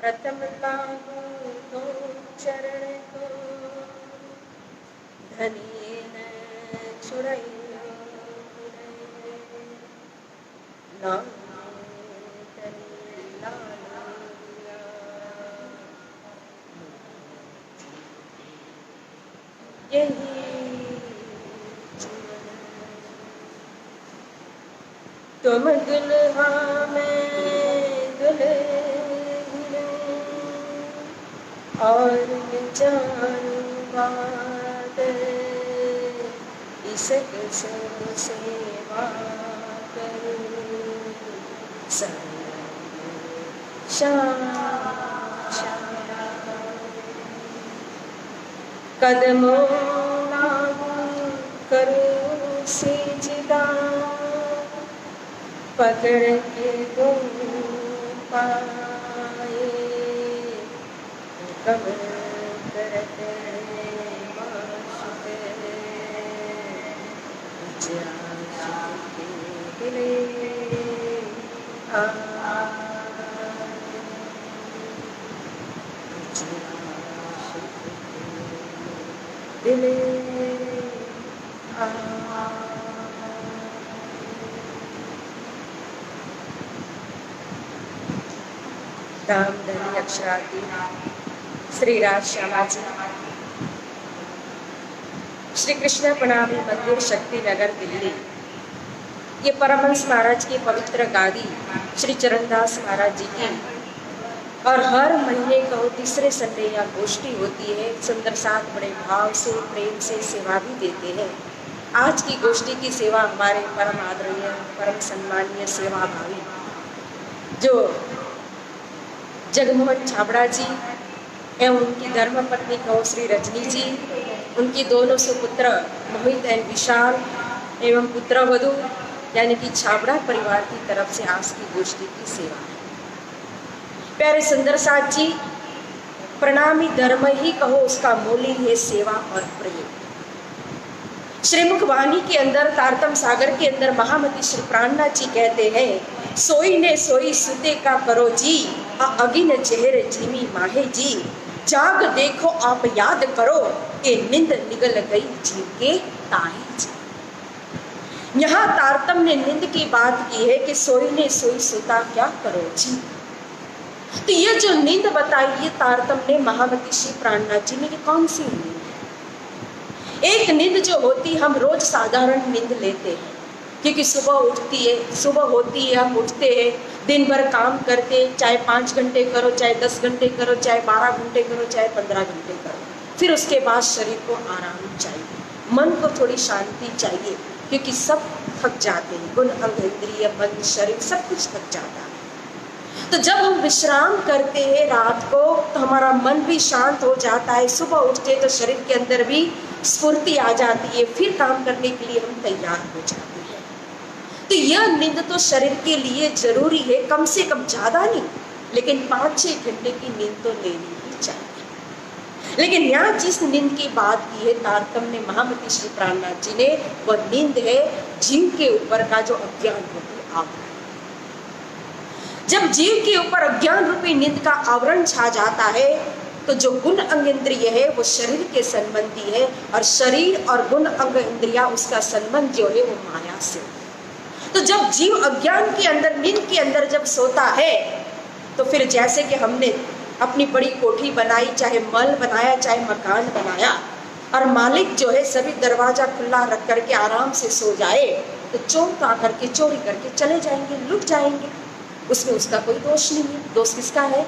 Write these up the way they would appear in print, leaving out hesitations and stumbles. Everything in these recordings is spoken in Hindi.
प्रथम लागू तो चरण को धनिये न छुड़ैयो नाम तरी लालिया यही तुम दुल्हा में दुल्हन और जानू बात इसक सो सेवा करूं शाम कदमों लागू करूं सिजदा पकड़ के दो पाए कमर करते दिले दिले राम धनी अक्षराती श्री राज श्यामा जी श्री कृष्ण प्रणामी मंदिर शक्ति नगर दिल्ली। ये परमहंस महाराज की पवित्र गादी श्री चरणदास महाराज जी की और हर महीने को तीसरे संडे या गोष्ठी होती है। सुंदर साथ बड़े भाव से प्रेम से सेवा भी देते हैं। आज की गोष्ठी की सेवा हमारे परम आदरणीय परम सम्मानीय सेवा भावी जो जगमोहन छाबड़ा जी एवं उनकी धर्मपत्नी कहो श्री रजनी जी, उनकी दोनों सुपुत्र मोहित एवं विशाल एवं पुत्र वधु यानी कि छाबड़ा परिवार की तरफ से आज की गोष्ठी की सेवा है। प्यारे सुंदर साथ जी, प्रणामी धर्म ही कहो उसका मूल ही है सेवा और प्रेम। श्रीमुख वाणी के अंदर तारतम सागर के अंदर महामती श्री प्राणनाथ जी कहते हैं, सोई ने सोई सुते का करो जी, अगिन चेहरे झीमी माहे जी, जाग देखो आप याद करो, ये निंद निगल गई जीव के ताहे जी। यहाँ तारतम ने निंद की बात की है कि सोई ने सोई सुता क्या करो जी। तो ये जो नींद बताई ये तारतम ने महामती श्री प्राणनाथ जी ने, ये कौन सी नींद? एक नींद जो होती हम रोज साधारण नींद लेते हैं क्योंकि सुबह उठती है, सुबह होती है, हम उठते हैं, दिन भर काम करते, चाहे 5 घंटे करो, चाहे 10 घंटे करो, चाहे 12 घंटे करो, चाहे 15 घंटे करो, फिर उसके बाद शरीर को आराम चाहिए, मन को थोड़ी शांति चाहिए क्योंकि सब थक जाते हैं, गुण अंग इंद्रिय मन शरीर सब कुछ थक जाता है। तो जब हम विश्राम करते हैं रात को तो हमारा मन भी शांत हो जाता है, सुबह उठते तो शरीर के अंदर भी स्फूर्ति आ जाती है, फिर काम करने के लिए हम तैयार हो जाते हैं। तो यह नींद तो शरीर के लिए जरूरी है, कम से कम ज्यादा नहीं लेकिन 5-6 घंटे की नींद तो लेनी ही चाहिए। लेकिन यहाँ जिस नींद की बात की है तारतम ने महामती श्री प्राणनाथ जी ने, वह नींद है जीव के ऊपर का जो अज्ञान रूपी आवरण। जब जीव के ऊपर अज्ञान रूपी नींद का आवरण छा जाता है तो जो गुण अंग इंद्रिय है वो शरीर के संबंधी है और शरीर और गुण अंग इंद्रिया उसका संबंध जो है वो माया से। तो जब जीव अज्ञान के अंदर नींद के अंदर जब सोता है तो फिर जैसे कि हमने अपनी बड़ी कोठी बनाई, चाहे महल बनाया, चाहे मकान बनाया, और मालिक जो है सभी दरवाजा खुला रख करके आराम से सो जाए तो चोर आकर के चोरी करके चले जाएंगे, लुट जाएंगे, उसमें उसका कोई दोष नहीं है, दोष किसका है?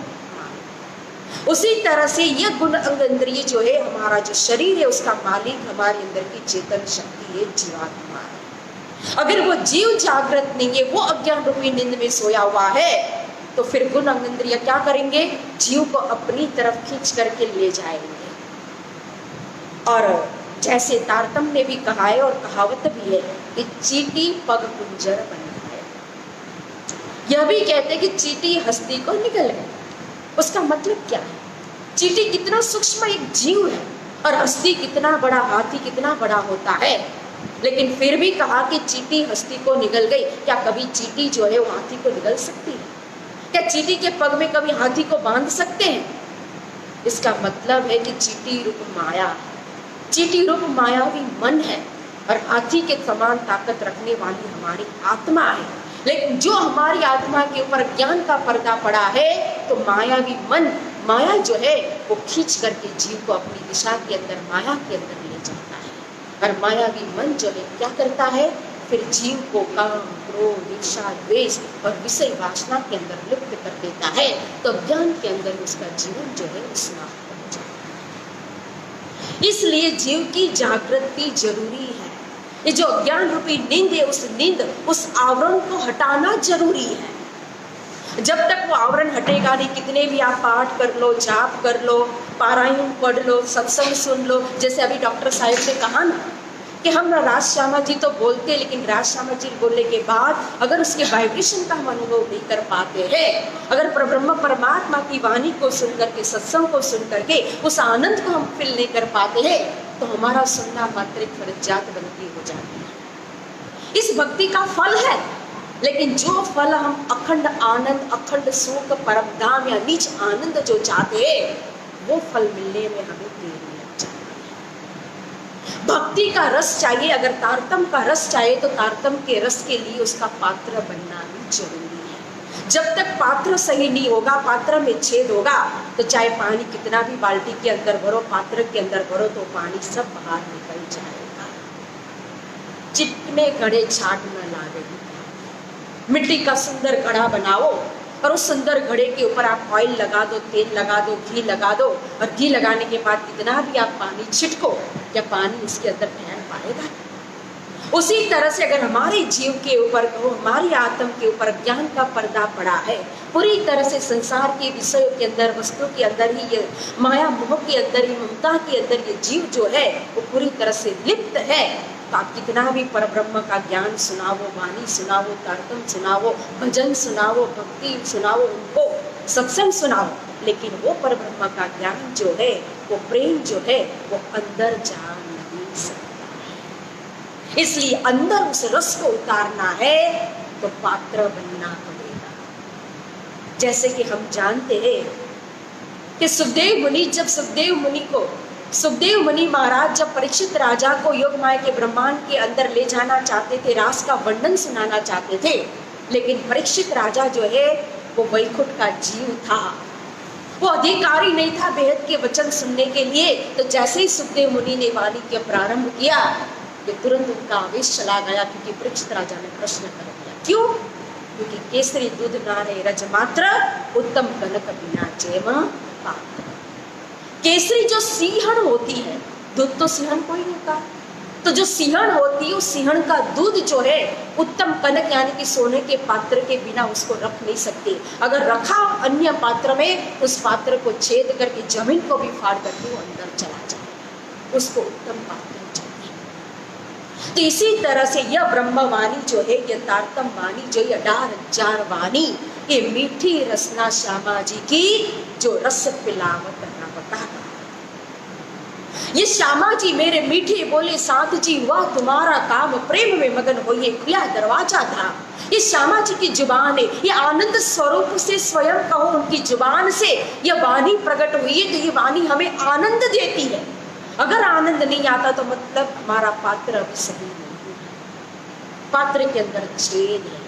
उसी तरह से यह गुण अंग इंद्रिय जो है हमारा जो शरीर है उसका मालिक हमारे अंदर की चेतन शक्ति है, जीवात्मा है। अगर वो जीव जागृत नहीं है, वो अज्ञान रूपी नींद में सोया हुआ है तो फिर गुण अंग इंद्रिय क्या करेंगे? जीव को अपनी तरफ खींच करके ले जाएंगे। और जैसे तारतम ने भी कहा है और कहावत भी है कि चींटी पग कुंजर बन है। यह भी कहते कि चींटी हस्ती को निकल गई। उसका मतलब क्या है? चींटी कितना सूक्ष्म एक जीव है और हस्ती कितना बड़ा, हाथी कितना बड़ा होता है, लेकिन फिर भी कहा कि चींटी हस्ती को निगल गई। क्या कभी चींटी जो है वो हाथी को निगल सकती है? क्या चींटी के पग में कभी हाथी को बांध सकते हैं? इसका मतलब है कि चींटी रूप माया, चींटी रूप मायावी मन है और हाथी के समान ताकत रखने वाली हमारी आत्मा है। लेकिन जो हमारी आत्मा के ऊपर ज्ञान का पर्दा पड़ा है तो मायावी मन, माया जो है वो खींच करके जीव को अपनी दिशा के अंदर, माया के अंदर ले जाता है। और मायावी मन जो है क्या करता है, फिर जीव को काम, क्रोध, ईर्ष्या, द्वेष और विषय वासना के अंदर लिप्त कर देता है। तो ज्ञान के अंदर उसका जीवन जो है समाप्त हो जाता है। इसलिए जीव की जागृति जरूरी है। ये जो ज्ञान रूपी नींद है, उस नींद, उस आवरण को हटाना जरूरी है। जब तक वो आवरण हटेगा नहीं, कितने भी आप पाठ कर लो, जाप कर लो, पारायण पढ़ लो, सत्संग सुन लो, जैसे अभी डॉक्टर साहब ने कहा ना कि हम राज श्यामा जी तो बोलते, लेकिन राज श्यामा जी बोलने के बाद अगर उसके वाइब्रेशन का हम अनुभव नहीं कर पाते हैं, अगर परब्रह्म परमात्मा की वाणी को सुन करके, सत्संग को सुन करके उस आनंद को हम फील नहीं कर पाते हैं, तो हमारा सुनना मात्र एक फर्जियात बनती हो जाती है। इस भक्ति का फल है, लेकिन जो फल हम अखंड आनंद, अखंड सुख, परम धाम या नीच आनंद जो चाहते हैं, वो फल मिलने में हमें देर लग जाती है। भक्ति का रस चाहिए, अगर तारतम का रस चाहिए तो तारतम के रस के लिए उसका पात्र बनना भी जरूरी है। जब तक पात्र सही नहीं होगा, पात्र में छेद होगा, तो चाहे पानी कितना भी बाल्टी के अंदर भरो, पात्र के अंदर भरो, तो पानी सब बाहर निकल जाएगा। चिकने घड़े छाट न लावेगी। मिट्टी का सुंदर घड़ा बनाओ और उस सुंदर घड़े के ऊपर आप ऑयल लगा दो, तेल लगा दो, घी लगा दो, और घी लगाने के बाद कितना भी आप पानी छिड़को, क्या पानी उसके अंदर ठहर पाएगा? उसी तरह से अगर हमारे जीव के ऊपर, हमारी आत्म के ऊपर ज्ञान का पर्दा पड़ा है, पूरी तरह से संसार के विषयों के अंदर, वस्तु के अंदर ही, ये माया मोह के अंदर ही, ममता के अंदर ये जीव जो है वो पूरी तरह से लिप्त है, तो आप कितना भी परब्रह्म का ज्ञान सुनाओ, वाणी सुनाओ, तारतम सुनाओ, भजन सुनाओ, भक्ति सुनाओ, उनको सत्संग सुनाओ, लेकिन वो परब्रह्म का ज्ञान जो है, वो प्रेम जो है, वो अंदर जा नहीं सकता। इसलिए अंदर उस रस को उतारना है तो पात्र बनना पड़ेगा। जैसे कि हम जानते हैं कि सुखदेव मुनि महाराज जब परीक्षित राजा को योग माया के ब्रह्मांड के अंदर ले जाना चाहते थे, रास का वर्णन सुनाना चाहते थे, लेकिन परीक्षित राजा जो है वो वैकुंठ का जीव था, वो अधिकारी नहीं था बेहद के वचन सुनने के लिए। तो जैसे ही सुखदेव मुनि ने वाणी के प्रारंभ किया, ये तुरंत उनका आवेश चला गया, क्योंकि परीक्षित राजा ने प्रश्न कर दिया। क्यों? क्योंकि केसरी दूध नारे रज मात्र, उत्तम कनक बिना जैम पात्र। केसरी जो सिंहण होती है, दूध तो सिंहण को ही होता है, तो जो सिंहण होती है, उस सिंहण का दूध जो है उत्तम कनक यानी कि सोने के पात्र के बिना उसको रख नहीं सकते। अगर रखा अन्य पात्र में, उस पात्र को छेद करके जमीन को भी फाड़ करके वो अंदर चला जाए, उसको उत्तम पात्र चाहिए। तो इसी तरह से यह ब्रह्मवाणी जो है, यह तारतम वाणी जो, यह डार जार वाणी, ये मीठी रसना श्यामा जी की जो रस पिलावत न बता। ये श्यामा जी मेरे मीठे बोले साथ जी, हुआ तुम्हारा काम, प्रेम में मगन हो ये खुला दरवाजा था। ये श्यामा जी की जुबान है, ये आनंद स्वरूप से स्वयं कहो उनकी जुबान से यह वाणी प्रकट हुई है, तो ये वाणी हमें आनंद देती है। अगर आनंद नहीं आता तो मतलब हमारा पात्र अभी सही नहीं है, पात्र के अंदर छेद है।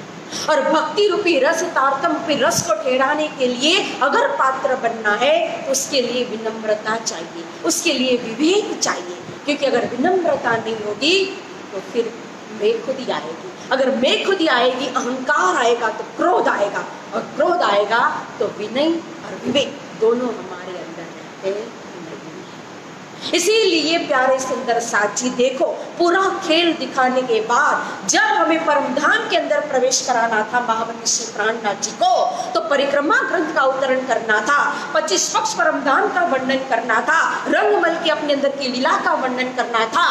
और भक्ति रूपी रस, तारतम रूपी रस को ठहराने के लिए अगर पात्र बनना है तो उसके लिए विनम्रता चाहिए, उसके लिए विवेक चाहिए, क्योंकि अगर विनम्रता नहीं होगी तो फिर मैं खुद ही आएगी, अगर मैं खुद ही आएगी, अहंकार आएगा तो क्रोध आएगा, और क्रोध आएगा तो विनय और विवेक दोनों हमारे अंदर रहते हैं। इसीलिए प्यारे सुंदर साथी देखो, पूरा खेल दिखाने के बाद जब हमें परमधाम के अंदर प्रवेश कराना था महामनी श्री प्राणनाथ जी को, तो परिक्रमा ग्रंथ का अवतरण करना था, 25 पक्ष परमधाम का वर्णन करना था, रंगमल के अपने अंदर की लीला का वर्णन करना था,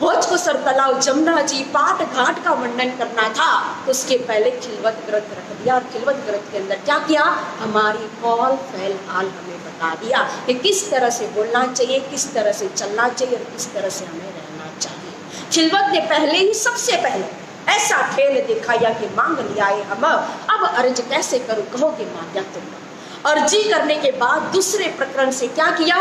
भोज को सर तलाव जमुना जी पाट घाट का वर्णन करना था। तो उसके पहले खिलवत ग्रंथ रख दिया, और खिलवत ग्रंथ के अंदर क्या किया, हमारी कौल फैल हाल हमें बता दिया कि किस तरह से बोलना चाहिए, किस तरह से चलना चाहिए और किस तरह से हमें रहना चाहिए। खिलवत ने पहले ही सबसे पहले ऐसा खेल दिखाया कि मांग लिया है हम, अब अर्ज कैसे करूं कहोगे मांगा तुम। अर्जी करने के बाद दूसरे प्रकरण से क्या किया,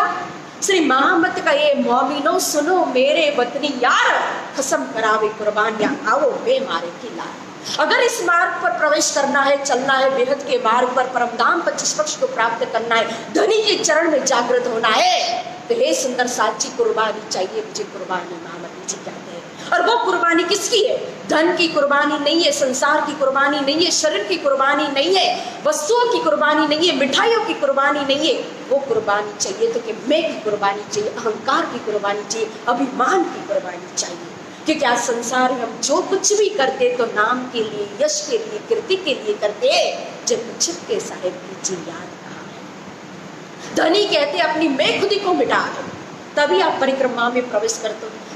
श्री मोहम्मद का ये मोमिनो सुनो मेरे वतनी यार, कसम करावे कुर्बानियां आओ बे मारे की लार। अगर इस मार्ग पर प्रवेश करना है, चलना है, बेहद के मार्ग पर परमधाम 25 पक्ष को प्राप्त करना है, धनी के चरण में जागृत होना है, तो हे सुंदर साची कुर्बानी चाहिए मुझे, कुर्बानी मोहम्मद जी कहते हैं। और वो कुर्बानी किसकी है, धन की कुर्बानी नहीं है, संसार की कुर्बानी नहीं है, शरीर की कुर्बानी नहीं है, वस्तुओं की कुर्बानी नहीं है, मिठाइयों की कुर्बानी नहीं है। वो कुर्बानी चाहिए तो कि मैं की कुर्बानी चाहिए, अहंकार की कुर्बानी चाहिए, अभिमान की कुर्बानी चाहिए। कि क्या संसार में हम जो कुछ भी करते तो नाम के लिए, यश के लिए, कीर्ति के लिए करते, जब छिपके साहेब की जी याद कहाँ है। धनी कहते अपनी मैं खुदी को मिटा दो, तभी आप परिक्रमा में प्रवेश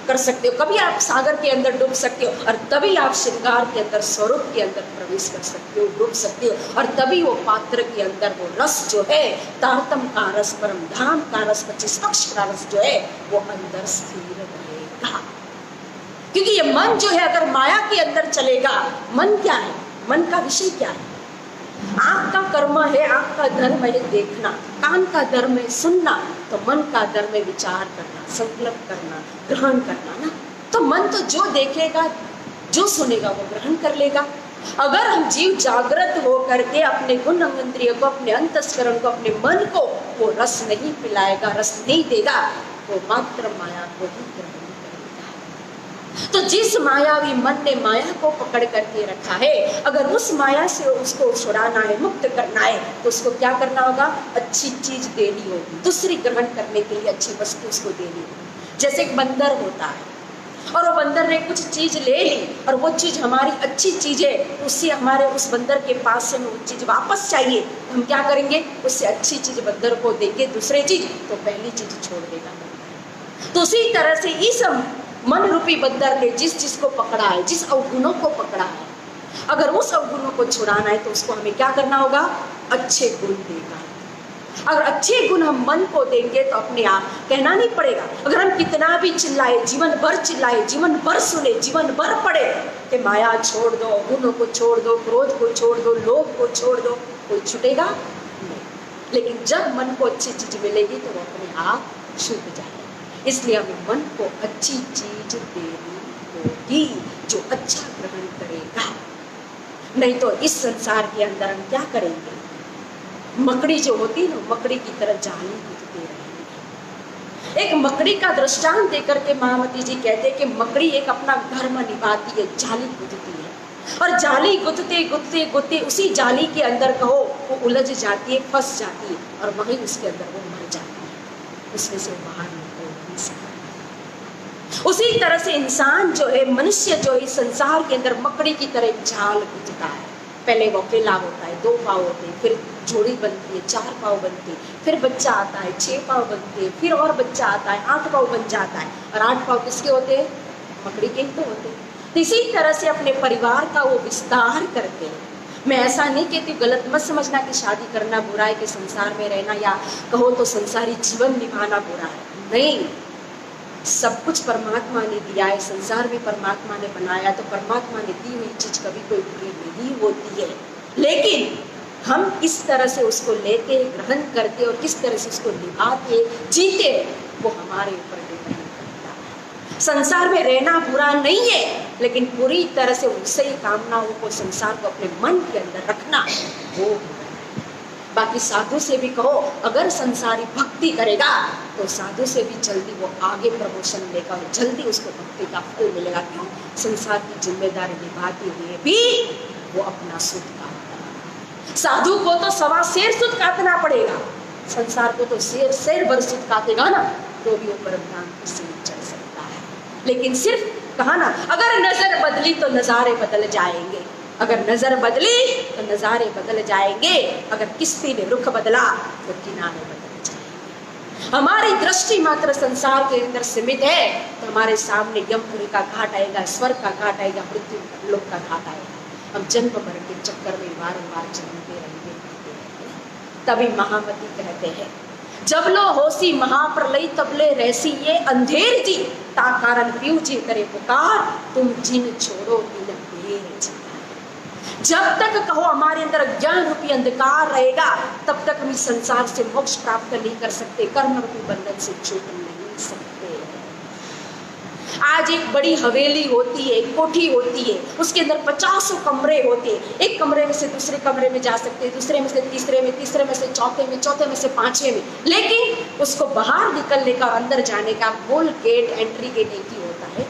कर सकते हो, कभी आप सागर के अंदर डूब सकते हो, और तभी आप श्रृंगार के अंदर, स्वरूप के अंदर प्रवेश कर सकते हो, डूब सकते हो, और तभी वो पात्र के अंदर वो रस जो है, तारतम का रस, परम धाम का रस, 25 पक्ष का रस जो है वो अंदर स्थिर रहेगा। क्योंकि ये मन जो है अगर माया के अंदर चलेगा, मन क्या है, मन का विषय क्या है, आँख का कर्म है, आँख का धर्म है देखना, कान का धर्म है सुनना, तो मन का धर्म है विचार करना, संकल्प करना, ग्रहण करना ना। तो मन तो जो देखेगा, जो सुनेगा वो ग्रहण कर लेगा। अगर हम जीव जागृत हो करके अपने गुण इंद्रिय को, अपने अंतस्करण को, अपने मन को वो रस नहीं पिलाएगा, रस नहीं देगा, वो मात्र माया को ही ग्रहण। तो जिस मायावी मन ने माया को पकड़ करके रखा है, अगर उस माया से उसको छुड़ाना है, मुक्त करना है, तो उसको क्या करना होगा, अच्छी चीज देनी होगी, दूसरी ग्रहण करने के लिए अच्छी वस्तु उसको देनी होगी। जैसे एक बंदर होता है और वो बंदर ने कुछ चीज ले ली और वो चीज हमारी अच्छी चीज है, उससे हमारे उस बंदर के पास से वो चीज वापस चाहिए, तो हम क्या करेंगे, उससे अच्छी चीज बंदर को देंगे, दूसरे चीज तो पहली चीज छोड़ देगा। तो उसी तरह से इस मन रूपी बंदर ने जिस चीज को पकड़ा है, जिस अवगुणों को पकड़ा है, अगर उस अवगुणों को छुड़ाना है तो उसको हमें क्या करना होगा, अच्छे गुण देगा। अगर अच्छे गुण हम मन को देंगे तो अपने आप कहना नहीं पड़ेगा। अगर हम कितना भी चिल्लाए, जीवन भर चिल्लाए, जीवन भर सुने, जीवन भर पढ़े कि माया छोड़ दो, गुणों को छोड़ दो, क्रोध को छोड़ दो, लोभ को छोड़ दो, कोई छूटेगा नहीं। लेकिन जब मन को अच्छी चीज मिलेगी तो वो अपने आप छूट जाएगा। इसलिए हमें मन को अच्छी चीज देनी होगी जो अच्छा ग्रहण करेगा। नहीं तो इस संसार के अंदर हम क्या करेंगे, मकड़ी जो होती है ना, मकड़ी की तरह जाली गुथते रहेंगे। एक मकड़ी का दृष्टांत देकर के महामती जी कहते हैं कि मकड़ी एक अपना धर्म निभाती है, जाली गुथती है, और जाली गुथते गुथते गुथते उसी जाली के अंदर कहो वो उलझ जाती है, फंस जाती है, और वहीं उसके अंदर वो मर जाती है, उसमें से बाहर निकल। उसी तरह से इंसान जो है, मनुष्य जो है, संसार के अंदर मकड़ी की तरह जाल गुथता है। पहले वो अकेला होता है, 2 पाँव होते हैं, फिर जोड़ी बनती है, 4 पाँव बनती है, फिर बच्चा आता है, 6 पाँव बनते हैं, फिर और बच्चा आता है, 8 पाँव बन जाता है, और 8 पाँव किसके होते हैं, मकड़ी के ही तो होते हैं। तो इसी तरह से अपने परिवार का वो विस्तार करते हैं। मैं ऐसा नहीं कहती, गलत मत समझना कि शादी करना बुरा है, कि संसार में रहना या कहो तो संसारी जीवन निभाना बुरा है, नहीं। सब कुछ परमात्मा ने दिया है, संसार भी परमात्मा ने बनाया, तो परमात्मा ने दी हुई चीज कभी कोई बुरी नहीं होती है। लेकिन हम इस तरह से उसको लेते, ग्रहण करते और किस तरह से उसको निभाते, जीते, वो हमारे ऊपर डिपेंड करता है। संसार में रहना बुरा नहीं है, लेकिन पूरी तरह से उससे ही कामनाओं को, संसार को अपने मन के अंदर रखना, वो बाकी साधु से भी कहो, अगर संसारी भक्ति करेगा तो साधु से भी जल्दी वो आगे प्रमोशन लेगा और जल्दी उसको भक्ति का फल मिलेगा। क्यों, संसार की जिम्मेदारी निभाते हुए भी वो अपना सुख काटता। साधु को तो 1.25 शेर सुख काटना पड़ेगा, संसार को तो शेर भर सुख काटेगा ना, तो भी वो परमधाम की सीढ़ी चढ़ सकता है। लेकिन सिर्फ कहा ना, अगर नजर बदली तो नजारे बदल जाएंगे, अगर नजर बदली तो नजारे बदल जाएंगे, अगर किस्ती ने रुख बदला तो किनारे बदल जाएंगे। हमारी दृष्टि मात्र संसार के अंदर सीमित है तो हमारे सामने यमपुरी का घाट आएगा, स्वर्ग का घाट आएगा, मृत्यु लोक का घाट आएगा। हम जन्म मरण के चक्कर में वारंवार चलते रहेंगे। तभी महामती कहते हैं, जब लो होसी महाप्रलय तबले रहसी ये अंधेर जी, ता कारण पीऊ जी करे पुकार, तुम जिन छोड़ो बिन अंधेरे जीता है। जब तक कहो हमारे अंदर ज्ञान रूपी अंधकार रहेगा, तब तक हम इस संसार से मोक्ष प्राप्त नहीं कर सकते, कर्म रूपी बंधन से छूट नहीं सकते। आज एक बड़ी हवेली होती है, एक कोठी होती है, उसके अंदर 50 कमरे होते हैं। एक कमरे में से दूसरे कमरे में जा सकते हैं, दूसरे में से तीसरे में, तीसरे में से चौथे में, चौथे में से पांचवे में, लेकिन उसको बाहर निकलने का और अंदर जाने का मूल गेट, एंट्री गेट एक ही होता है।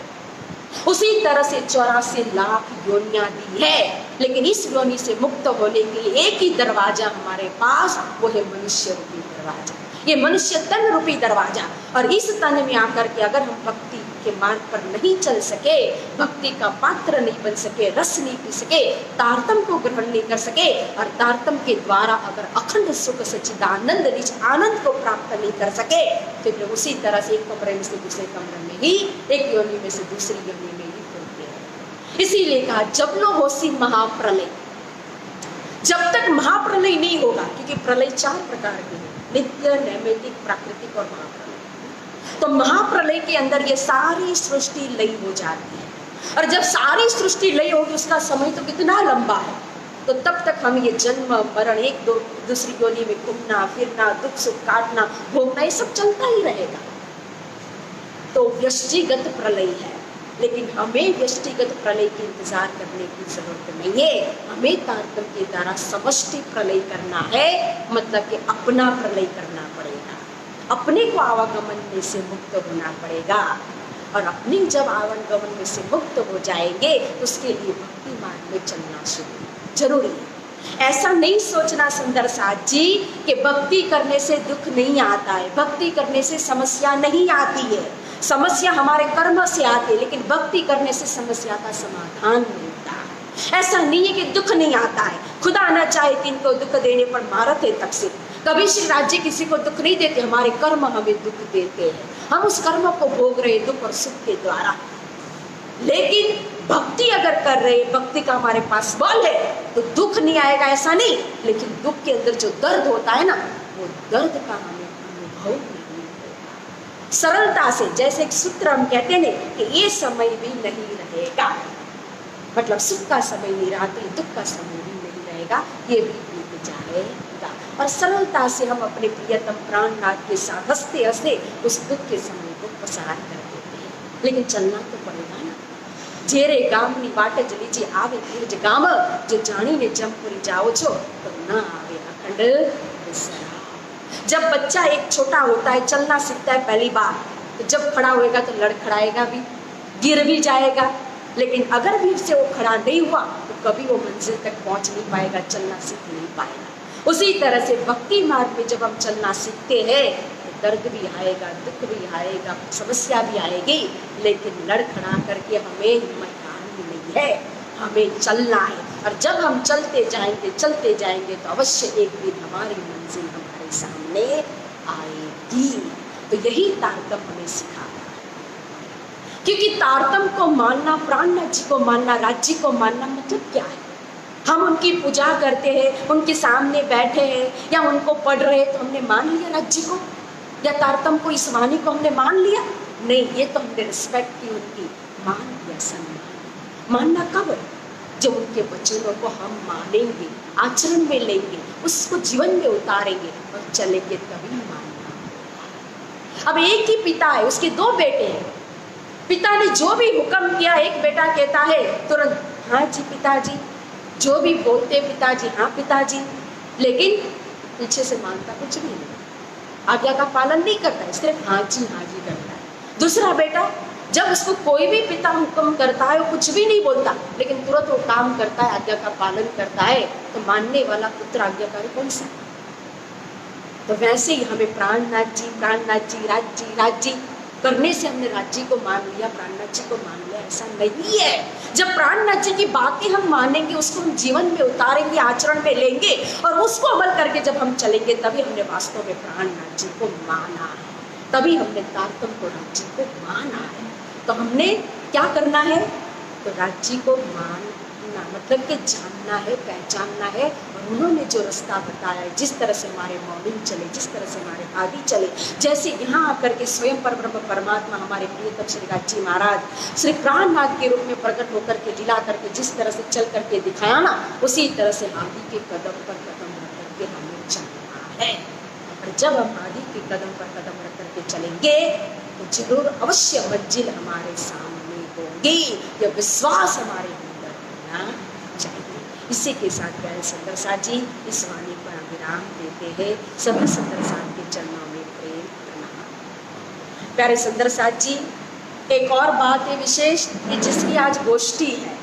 उसी तरह से 84 लाख योनियां दी है, लेकिन इस योनि से मुक्त होने के लिए एक ही दरवाजा हमारे पास, वो है मनुष्य रूपी दरवाजा, ये मनुष्य तन रूपी दरवाजा। और इस तन में आकर के अगर हम भक्ति के मार्ग पर नहीं चल सके, भक्ति का पात्र नहीं बन सके, रस नहीं पी सके, तारतम को ग्रहण नहीं कर सके, और तारतम के द्वारा अगर अखंड सुख सच्चिदानंद निज आनंद को प्राप्त नहीं कर सके, तो फिर उसी तरह से एक कमरे में से दूसरे कमरे में ही, एक योनि में से दूसरी योनि में ही फिरते हैं। इसीलिए कहा जबलो होसी महाप्रलय, जब तक महाप्रलय नहीं होगा, क्योंकि प्रलय 4 प्रकार के हैं, नित्य, नैमित्तिक, प्राकृतिक और महाप्रलय। तो महाप्रलय के अंदर ये सारी सृष्टि लय हो जाती है, और जब सारी सृष्टि लय होगी, उसका समय तो कितना लंबा है, तो तब तक हम ये जन्म मरण, एक दो दूसरी योनि में घूमना फिरना, दुख सुख काटना, भोगना, ये सब चलता ही रहेगा। तो व्यष्टिगत प्रलय है, लेकिन हमें व्यष्टिगत प्रलय के इंतजार करने की जरूरत नहीं है, हमें तारतम्य के द्वारा समष्टि प्रलय करना है, मतलब कि अपना प्रलय करना पड़ेगा, अपने को आवागमन में से मुक्त होना पड़ेगा। और अपनी जब आवागमन में से मुक्त हो जाएंगे, तो उसके लिए भक्ति मार्ग में चलना शुरू जरूरी है। ऐसा नहीं सोचना सुंदर साथ जी कि भक्ति करने से दुख नहीं आता है, भक्ति करने से समस्या नहीं आती है, समस्या हमारे कर्म से आती है, लेकिन भक्ति करने से समस्या का समाधान मिलता है। ऐसा नहीं है कि दुख नहीं आता है, खुदा ना चाहे कि इनको दुख देने पर मारत है तकसीर, कभी श्री राज्य किसी को दुख नहीं देते, हमारे कर्म हमें दुख देते हैं, हम उस कर्म को भोग रहे दुख और सुख के द्वारा। लेकिन भक्ति अगर कर रहे, भक्ति का हमारे पास बल है, तो दुख नहीं आएगा ऐसा नहीं, लेकिन दुख के अंदर जो दर्द होता है ना, वो दर्द का हमें अनुभव नहीं होगा। सरलता से, जैसे एक सूत्र हम कहते हैं कि ये समय भी नहीं रहेगा, मतलब सुख का समय नहीं रहा, दुख का समय भी नहीं रहेगा, ये भी बीत जाएगा। और सरलता से हम अपने प्रियतम प्राणनाथ के साथ हंसते हंसते उस दुख के समय को पसार कर देते हैं, लेकिन चलना तो पड़ेगा ना। जेरे गामनी वाट जली जी आवे तीर्ज गाम, जो जानी ने जमपुरी जाओ छो तो ना आवे अखंड विसरा। जब बच्चा एक छोटा होता है, चलना सीखता है पहली बार, तो जब खड़ा होएगा तो लड़खड़ाएगा भी, गिर भी जाएगा, लेकिन अगर भी उससे वो खड़ा नहीं हुआ तो कभी वो मंजिल तक पहुंच नहीं पाएगा, चलना सीख नहीं पाएगा। उसी तरह से भक्ति मार्ग में जब हम चलना सीखते हैं, तो दर्द भी आएगा, दुख भी आएगा, समस्या भी आएगी, लेकिन लड़खड़ा करके हमें हिम्मत हारनी नहीं है, हमें चलना है। और जब हम चलते जाएंगे तो अवश्य एक दिन हमारी मंजिल हमारे सामने आएगी। तो यही तारतम हमें सिखाता है, क्योंकि तारतम को मानना, प्राणनाथ जी को मानना, राज्य को मानना मतलब क्या है? हम उनकी पूजा करते हैं, उनके सामने बैठे हैं या उनको पढ़ रहे हैं, तो हमने मान लिया राज्य को या तारतम को, इस वाणी को हमने मान लिया? नहीं, ये तो हमने रिस्पेक्ट की, उनकी मान लिया, सम्मान। मानना कब है? जब उनके वचनों को हम मानेंगे, आचरण में लेंगे, उसको जीवन में उतारेंगे और चलेंगे, तभी मानना। अब एक ही पिता है, उसके 2 बेटे हैं, पिता ने जो भी हुक्म किया, एक बेटा कहता है तुरंत हाँ जी पिताजी, जो भी बोलते पिताजी हाँ पिताजी, लेकिन पीछे से मानता कुछ नहीं, आज्ञा का पालन नहीं करता है, सिर्फ हाँ जी करता है। दूसरा बेटा, जब उसको कोई भी पिता हुक्म करता है, वो कुछ भी नहीं बोलता, लेकिन तुरंत वो काम करता है, आज्ञा का पालन करता है, तो मानने वाला पुत्र आज्ञाकारी कौन सा? तो वैसे ही हमें प्राणनाथ जी, राज्य करने से हमने राज्य को मान लिया, प्राणनाथ जी को मान लिया, ऐसा नहीं है। जब प्राणनाथ जी की बातें हम मानेंगे, उसको हम जीवन में उतारेंगे, आचरण में लेंगे और उसको अमल करके जब हम चलेंगे, तभी हमने वास्तव में प्राणनाथ जी को माना है, तभी हमने तारतम को, राज्य को माना है। तो हमने क्या करना है? तो राज्य को मानना मतलब कि जानना है, पहचानना है। और उन्होंने जो रास्ता बताया है, जिस तरह से हमारे मौलिक चले, जिस तरह से हमारे आदि चले, जैसे यहाँ आकर के स्वयं परब्रह्म परमात्मा हमारे प्रियतम श्री गाजी महाराज श्री प्राणनाथ के रूप में प्रकट होकर के लीला करके जिस तरह से चल करके दिखाया ना, उसी तरह से आदि के कदम पर कदम रख करके हमें चलना है। और जब हम आदि के कदम पर कदम रख करके चलेंगे तो जरूर अवश्य मंजिल हमारे सामने होगी। यह विश्वास हमारे अंदर होना चाहिए। इसी के साथ प्यारे सुंदर साथ जी इस वाणी पर विराम देते हैं। सभी सुंदर साथ के चरणों में प्रेम प्रणाम। प्यारे सुंदर साथ जी, एक और बात है विशेष कि जिसकी आज गोष्ठी है,